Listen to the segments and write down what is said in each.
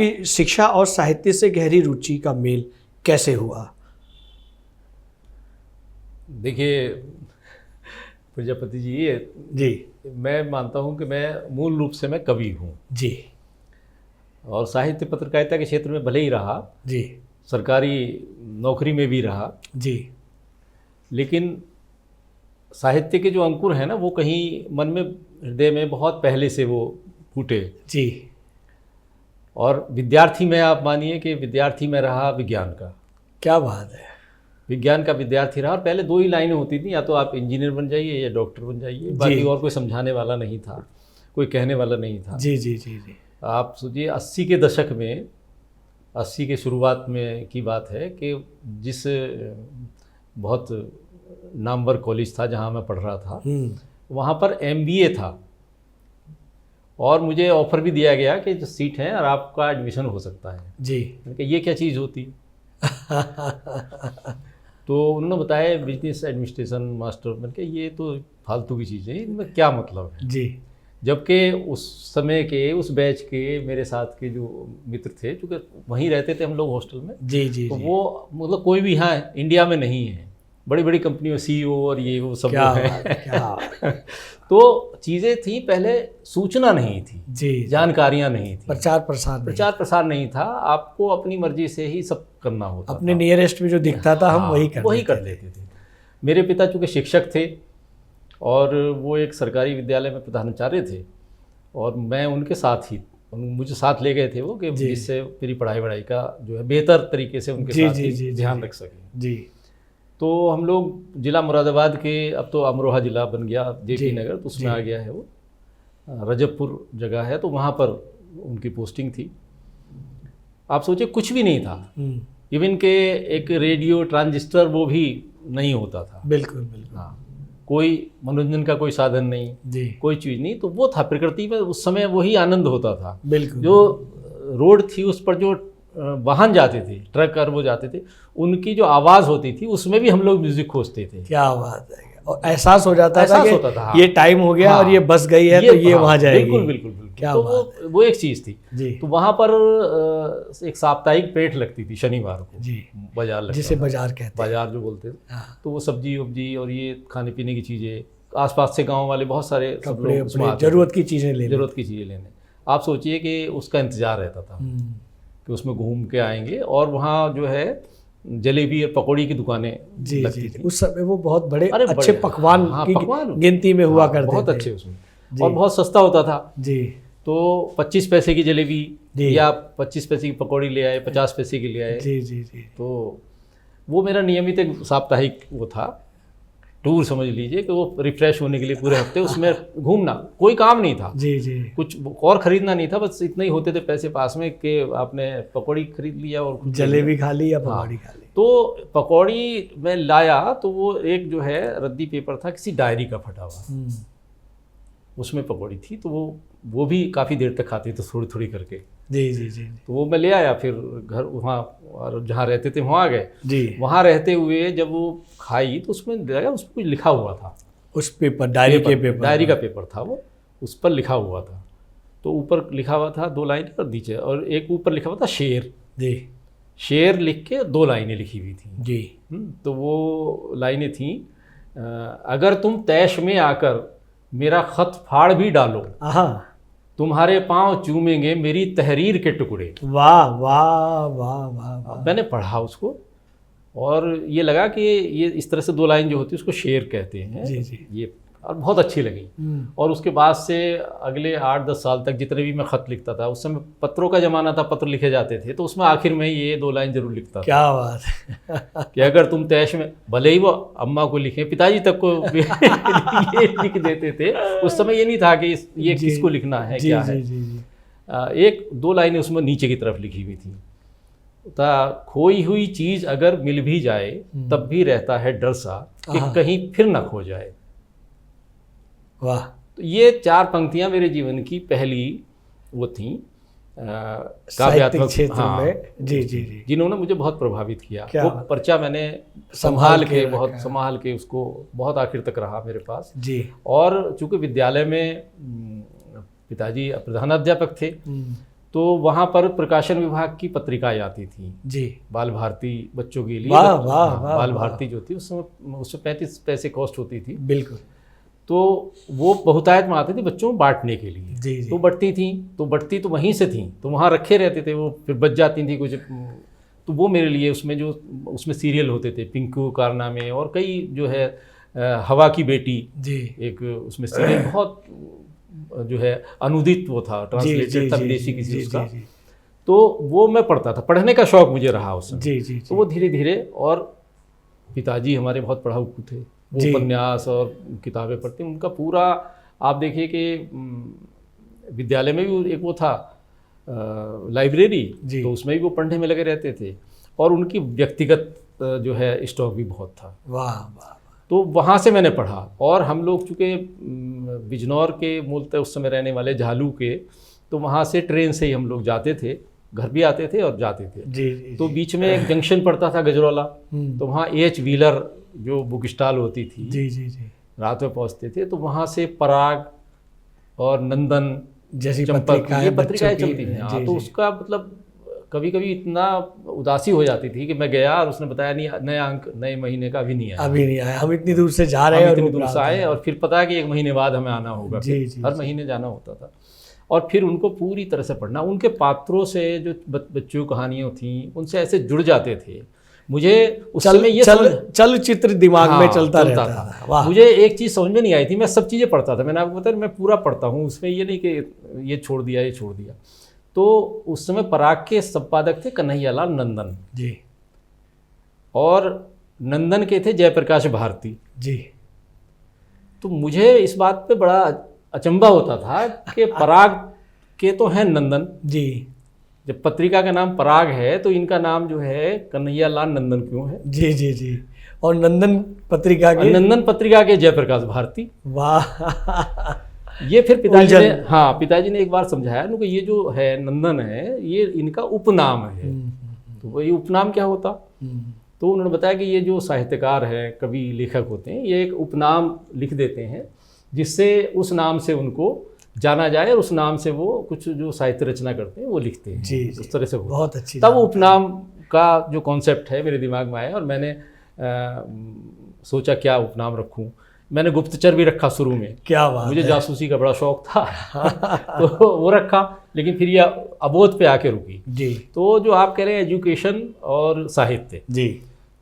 आपकी शिक्षा और साहित्य से गहरी रुचि का मेल कैसे हुआ? देखिए प्रजापति जी, मैं मानता हूँ कि मैं मूल रूप से मैं कवि हूँ जी, और साहित्य पत्रकारिता के क्षेत्र में भले ही रहा जी, सरकारी नौकरी में भी रहा जी, लेकिन साहित्य के जो अंकुर हैं ना वो कहीं मन में हृदय में बहुत पहले से वो फूटे। जी। और विद्यार्थी में आप मानिए कि विद्यार्थी में रहा विज्ञान का। क्या बात है। विज्ञान का विद्यार्थी रहा और पहले दो ही लाइनें होती थी, या तो आप इंजीनियर बन जाइए या डॉक्टर बन जाइए, बाकी और कोई समझाने वाला नहीं था, कोई कहने वाला नहीं था। जी जी जी जी। आप सोचिए 80 के दशक में, 80 के शुरुआत में की बात है कि जिस बहुत नामवर कॉलेज था जहाँ मैं पढ़ रहा था वहाँ पर MBA था और मुझे ऑफर भी दिया गया कि जो सीट है और आपका एडमिशन हो सकता है जी। ये क्या चीज़ होती तो उन्होंने बताया बिजनेस एडमिनिस्ट्रेशन मास्टर। मैंने कहा ये तो फालतू की चीज़ है, इनमें क्या मतलब है जी। जबकि उस समय के उस बैच के मेरे साथ के जो मित्र थे, चूँकि वहीं रहते थे हम लोग हॉस्टल में, जी जी तो जी। वो मतलब कोई भी यहाँ इंडिया में नहीं है, बड़ी बड़ी कंपनियों CEO और ये वो सब लोग हैं। तो चीज़ें थी, पहले सूचना नहीं थी जी, जानकारियाँ नहीं थी, प्रचार प्रसार नहीं था, आपको अपनी मर्जी से ही सब करना होता अपने नियरेस्ट में जो दिखता था हम वही कर लेते थे। मेरे पिता चूँकि शिक्षक थे और वो एक सरकारी विद्यालय में प्रधानाचार्य थे और मैं उनके साथ ही, मुझे साथ ले गए थे वो कि जिससे मेरी पढ़ाई का जो है बेहतर तरीके से उनके साथ ही ध्यान रख सकें। जी। तो हम लोग जिला मुरादाबाद के, अब तो अमरोहा जिला बन गया, JP नगर, तो उसमें आ गया है वो, रजबपुर जगह है, तो वहाँ पर उनकी पोस्टिंग थी। आप सोचिए कुछ भी नहीं था, इवन के एक रेडियो ट्रांजिस्टर वो भी नहीं होता था। बिल्कुल बिल्कुल। हाँ, कोई मनोरंजन का कोई साधन नहीं जी, कोई चीज़ नहीं, तो वो था प्रकृति में उस समय वही आनंद होता था। बिल्कुल। जो रोड थी उस पर जो वाहन जाते थे, ट्रक और वो जाते थे, उनकी जो आवाज़ होती थी उसमें भी हम लोग म्यूजिक खोजते थे। क्या बात है। और एहसास हो जाता था कि हाँ। ये टाइम हो गया, हाँ, और ये बस गई है तो ये वहाँ जाएगी। बिल्कुल बिल्कुल बिल्कुल। क्या तो बात वो एक चीज़ थी जी। तो वहाँ पर एक साप्ताहिक पेठ लगती थी शनिवार को जी, बाजार लगता जिसे था, बाजार कहते हैं, बाजार जो बोलते थे। हाँ। तो वो सब्जी वब्जी और ये खाने पीने की चीज़ें, आसपास से गांव वाले बहुत सारे सब लोग उसमें आते थे, जरूरत की चीज़ें लेने। आप सोचिए कि उसका इंतज़ार रहता था कि उसमें घूम के आएंगे, और वहाँ जो है जलेबी और पकौड़ी की दुकानें लगती थी। उस समय वो बहुत बड़े अच्छे पकवान की गिनती में हुआ करते थे, बहुत अच्छे उसमें, और बहुत सस्ता होता था जी। तो 25 पैसे की जलेबी या 25 पैसे की पकौड़ी ले आए, 50 पैसे की ले आए। जी जी जी। तो वो मेरा नियमित एक साप्ताहिक वो था, टूर समझ लीजिए कि वो रिफ्रेश होने के लिए पूरे हफ्ते उसमें घूमना, कोई काम नहीं था। जी जी। कुछ और खरीदना नहीं था, बस इतना ही होते थे पैसे पास में कि आपने पकौड़ी खरीद लिया और जलेबी खा ली या पकौड़ी खा ली। तो पकौड़ी मैं लाया तो वो एक जो है रद्दी पेपर था किसी डायरी का फटा हुआ, उसमें पकौड़ी थी, तो वो भी काफ़ी देर तक खाती थी थोड़ी थोड़ी करके। जी जी जी। तो वो मैं ले आया, फिर घर वहाँ और जहाँ रहते थे वहाँ गए जी। वहाँ रहते हुए जब वो खाई तो उसमें लगा उस पर कुछ लिखा हुआ था, उस पेपर डायरी का पेपर था वो, उस पर लिखा हुआ था। तो ऊपर लिखा हुआ था 2 लाइन और नीचे, और एक ऊपर लिखा हुआ था शेर। जी। शेर लिख के 2 लाइनें लिखी हुई थी जी। तो वो लाइनें थी, अगर तुम तैश में आकर मेरा खत फाड़ भी डालो, तुम्हारे पांव चूमेंगे मेरी तहरीर के टुकड़े। वाह वाह वाह वाह। मैंने पढ़ा उसको और ये लगा कि ये इस तरह से 2 लाइन जो होती है उसको शेर कहते हैं। जी जी। ये और बहुत अच्छी लगी। और उसके बाद से अगले 8-10 साल तक जितने भी मैं ख़त लिखता था, उस समय पत्रों का ज़माना था, पत्र लिखे जाते थे, तो उसमें आखिर में ये 2 लाइन जरूर लिखता था। क्या बात है। कि अगर तुम तैश में, भले ही वो अम्मा को लिखे, पिताजी तक को ये लिख देते थे। उस समय ये नहीं था कि ये किसको लिखना है, क्या है। 1-2 लाइनें उसमें नीचे की तरफ लिखी हुई थी, खोई हुई चीज़ अगर मिल भी जाए तब भी रहता है डर सा कि कहीं फिर ना खो जाए। वाह। तो ये 4 पंक्तियां मेरे जीवन की पहली वो थी काव्यात्मक क्षेत्र में। जी जी जी। जिन्होंने मुझे बहुत प्रभावित किया। वो पर्चा मैंने संभाल के उसको बहुत आखिर तक रहा मेरे पास जी। और चूंकि विद्यालय में पिताजी प्रधानाध्यापक थे तो वहाँ पर प्रकाशन विभाग की पत्रिकाएं आती थी जी, बाल भारती बच्चों के लिए। वाह वाह वाह, बाल भारती जो थी उसमें 35 पैसे कॉस्ट होती थी। बिल्कुल। तो वो बहुतायत में आती थी बच्चों को बांटने के लिए। जी, तो बढ़ती तो वहीं से थी, तो वहाँ रखे रहते थे, वो फिर बच जाती थी कुछ। तो वो मेरे लिए उसमें सीरियल होते थे, पिंकू कारनामे और कई जो है हवा की बेटी जी, एक उसमें सीरियल बहुत जो है अनुदित वो था, ट्रांसलेटेड था विदेशी किसी उसका। तो वो मैं पढ़ता था, पढ़ने का शौक मुझे रहा उस समय। जी, तो वो धीरे धीरे, और पिताजी हमारे बहुत पढ़ाकू थे, वो उपन्यास और किताबें पढ़ते, उनका पूरा आप देखिए कि विद्यालय में भी एक वो था लाइब्रेरी, तो उसमें भी वो पढ़ने में लगे रहते थे, और उनकी व्यक्तिगत जो है स्टॉक भी बहुत था। वाह वाह। तो वहाँ से मैंने पढ़ा, और हम लोग चूँकि बिजनौर के मूलतः उस समय रहने वाले झालू के, तो वहाँ से ट्रेन से ही हम लोग जाते थे, घर भी आते थे और जाते थे। जी, तो बीच में एक जंक्शन पड़ता था गजरौला, तो वहाँ एच व्हीलर जो बुक स्टॉल होती थी, जी जी जी, रात में पहुँचते थे। तो वहाँ से पराग और नंदन जैसी चंपक ये पत्रिकाएं चलती थी। जी, तो उसका मतलब कभी कभी इतना उदासी हो जाती थी कि मैं गया और उसने बताया नहीं, नया अंक नए महीने का अभी नहीं आया, हम इतनी दूर से जा रहे हैं, इतनी दूर से आए, और फिर पता है कि 1 महीने बाद हमें आना होगा। हर महीने जाना होता था, और फिर उनको पूरी तरह से पढ़ना, उनके पात्रों से जो बच्चों कहानियाँ थी उनसे ऐसे जुड़ जाते थे। मुझे उस समय ये चलचित्र दिमाग में चलता रहता था। मुझे एक चीज़ समझ में नहीं आई थी, मैं सब चीज़ें पढ़ता था, मैंने आपको बताया मैं पूरा पढ़ता हूँ, उसमें ये नहीं कि ये छोड़ दिया। तो उस समय पराग के संपादक थे कन्हैयालाल नंदन जी, और नंदन के थे जयप्रकाश भारती जी। तो मुझे इस बात पे बड़ा अचंभा होता था कि पराग के तो हैं नंदन जी, जब पत्रिका का नाम पराग है तो इनका नाम जो है कन्हैयालाल नंदन क्यों है? जी जी जी। और नंदन पत्रिका के जयप्रकाश भारती। वाह। ये फिर पिताजी ने एक बार समझाया कि ये जो है नंदन है ये इनका उपनाम है। तो वही उपनाम क्या होता? तो उन्होंने बताया कि ये जो साहित्यकार हैं, कवि, लेखक होते हैं, ये एक उपनाम लिख देते हैं जिससे उस नाम से उनको जाना जाए और उस नाम से वो कुछ जो साहित्य रचना करते हैं वो लिखते हैं। जी, उस तरह से बहुत अच्छी। तब उपनाम का जो कॉन्सेप्ट है मेरे दिमाग में आया और मैंने सोचा क्या उपनाम रखूं। मैंने गुप्तचर भी रखा शुरू में। क्या बात, मुझे जासूसी का बड़ा शौक था तो वो रखा, लेकिन फिर ये अबोध पे आके रुकी। जी। तो जो आप कह रहे हैं एजुकेशन और साहित्य, जी,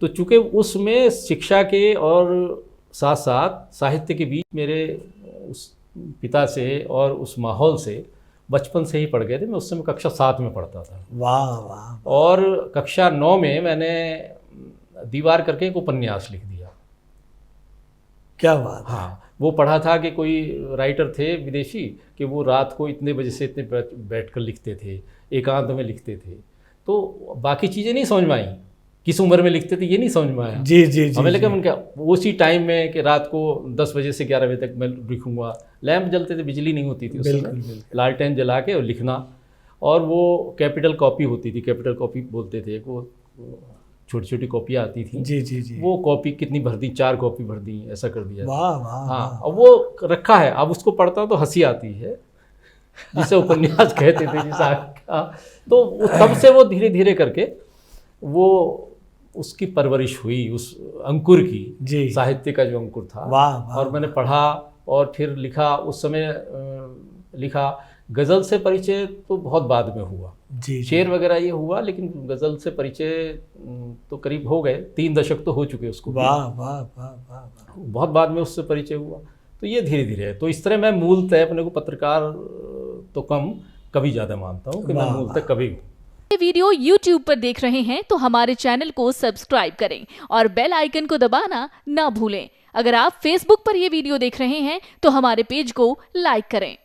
तो चूँकि उसमें शिक्षा के और साथ साथ साहित्य के बीच मेरे उस पिता से और उस माहौल से बचपन से ही पढ़ गए थे। मैं उस समय कक्षा 7 में पढ़ता था। वाह वाह। और कक्षा 9 में मैंने दीवार करके एक उपन्यास लिख दिया। क्या बात। हाँ, वो पढ़ा था कि कोई राइटर थे विदेशी कि वो रात को इतने बजे से इतने बैठकर लिखते थे, एकांत में लिखते थे। तो बाकी चीज़ें नहीं समझ में आई, किस उम्र में लिखते थे ये नहीं समझ में आया। जी जी जी। हमें लगा क्या उसी टाइम में कि रात को 10 बजे से 11 बजे तक मैं लिखूंगा। लैंप जलते थे, बिजली नहीं होती थी उस समय, लालटेन जला के और लिखना। और वो कैपिटल कॉपी होती थी, कैपिटल कॉपी बोलते थे, वो छोटी छोटी कॉपियाँ आती थी। जी जी जी। वो कॉपी कितनी भर दी, 4 कॉपी भर दी, ऐसा कर दिया। वाह वाह। हाँ, अब वो रखा है, अब उसको पढ़ता हूँ तो हंसी आती है, जिसे उपन्यास कहते थे जिसा। तो तब से वो धीरे धीरे करके वो उसकी परवरिश हुई, उस अंकुर की, साहित्य का जो अंकुर था। वाह। और मैंने पढ़ा और फिर लिखा। उस समय लिखा। गज़ल से परिचय तो बहुत बाद में हुआ। जी। शेर वगैरह ये हुआ, लेकिन गज़ल से परिचय तो करीब हो गए, 3 दशक तो हो चुके उसको। वाह वाह वाह वाह। बहुत बाद में उससे परिचय हुआ। तो ये धीरे धीरे। तो इस तरह मैं मूलतः अपने को पत्रकार तो कम, कभी ज़्यादा मानता हूँ कि मैं मूलतः कवि हूँ। ये वीडियो YouTube पर देख रहे हैं तो हमारे चैनल को सब्सक्राइब करें और बेल आइकन को दबाना ना भूलें। अगर आप Facebook पर ये वीडियो देख रहे हैं तो हमारे पेज को लाइक करें।